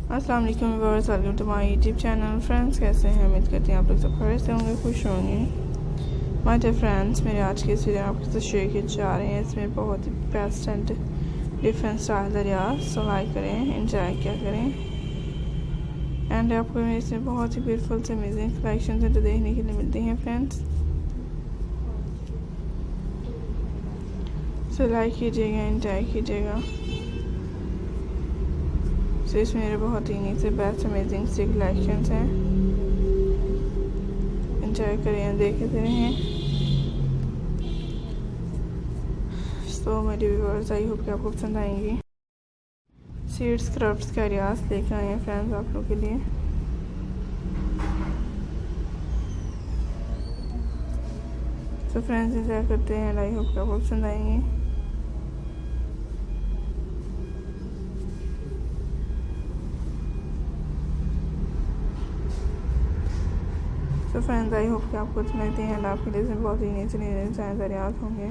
अस्सलाम वालेकुम viewers, welcome to my YouTube channel. Friends, कैसे हैं? उम्मीद करती हैं आप लोग सब खैरियत से होंगे, खुश होंगे। माय डियर फ्रेंड्स, मेरे आज के इस वीडियो में आपके साथ शेयर किए जा रहे हैं। इसमें बहुत ही बेस्ट एंड डिफरेंट स्टाइल दरियाज, सो लाइक करें, एंजॉय क्या करें। एंड आपको इसमें बहुत ही ब्यूटीफुल से अमेजिंग कलेक्शन है जो देखने के लिए मिलती हैं फ्रेंड्स। सो लाइक कीजिएगा, एंजॉय कीजिएगा। तो इसमें मेरे बहुत ही नीचे बेस्ट अमेजिंग सी कलेक्शंस हैं। एंजॉय करें, देखते रहें। तो मेरे व्यूअर्स, आई होप कि आपको पसंद आएंगी। सीड्स क्राफ्ट्स के आइडियाज लेकर आए हैं फ्रेंड्स आप लोग के लिए। तो फ्रेंड्स, एंजॉय करते हैं। आई होप कि आपको पसंद आएंगी। तो फ्रेंड्स, आई होप कि आपको अच्छे लगते हैं। आपके लिए इसमें बहुत ही नीचे दरियाज होंगे।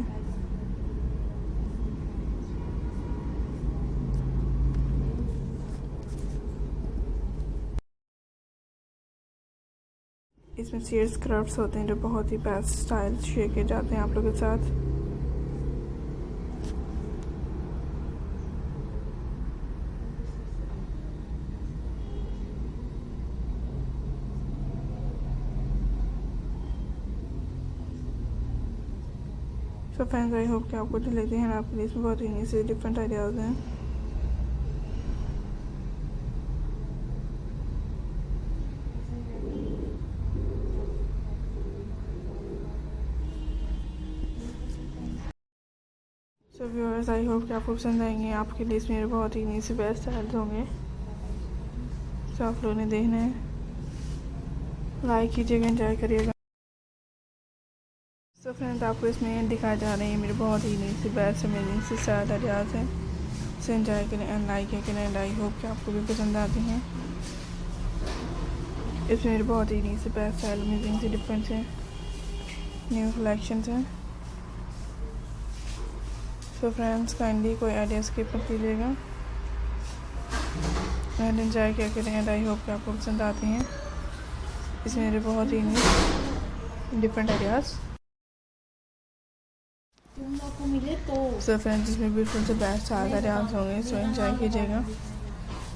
इसमें सीड्स क्राफ्ट्स होते हैं जो बहुत ही बेस्ट स्टाइल शेयर किए जाते हैं आप लोगों के साथ। सो फ्रेंड्स, आई होप कि आपको अच्छे लगते हैं। आपके लिए इसमें बहुत ही से डिफरेंट आइडियाज़ हैं। सो व्यूअर्स, आई होप कि आपको पसंद आएंगे। आपके लिए इसमें बहुत ही से बेस्ट स्टाइल्स होंगे। सो आप लोगों ने देखना है, लाइक कीजिएगा, एंजॉय करिएगा। सो फ्रेंड्स, आपको इसमें दिखाए जा रहे हैं मेरे बहुत ही से बेस्ट अमेजिंग से स्टाइल आइडियाज़ हैं। सो एंजॉय करें एंड लाइक करें एंड आई होप कि आपको भी पसंद आते हैं। इसमें मेरे बहुत ही से बेस्ट स्टाइल अमेजिंग से डिफरेंट है, न्यू कलेक्शंस हैं। सो फ्रेंड्स, काइंडली कोई आइडिया स्किप मत कीजिएगा एंड एंजॉय क्या करें एंड आई होप कि आपको पसंद आते हैं। इसमें मेरे बहुत ही डिफरेंट आइडियाज़। सो फ्रेंड्स, इसमें बिल्कुल से बेस्ट आइडियाज़ होंगे। सो एंजॉय कीजिएगा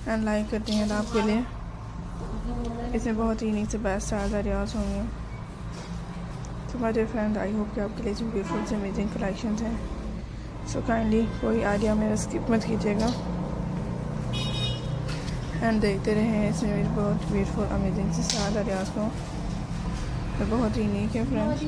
एंड लाइक करते हैं आपके लिए। इसमें बहुत ही से बेस्ट आइडियाज़ होंगे। तो my dear friend, I hope कि आपके लिए इसमें ब्यूटीफुल से अमेजिंग कलेक्शंस हैं। सो काइंडली कोई आइडिया मेरा स्किप मत कीजिएगा एंड देखते रहें। इसमें मेरे बहुत ब्यूटीफुल अमेजिंग से आइडियाज़ को बहुत ही यूनिक है फ्रेंड्स।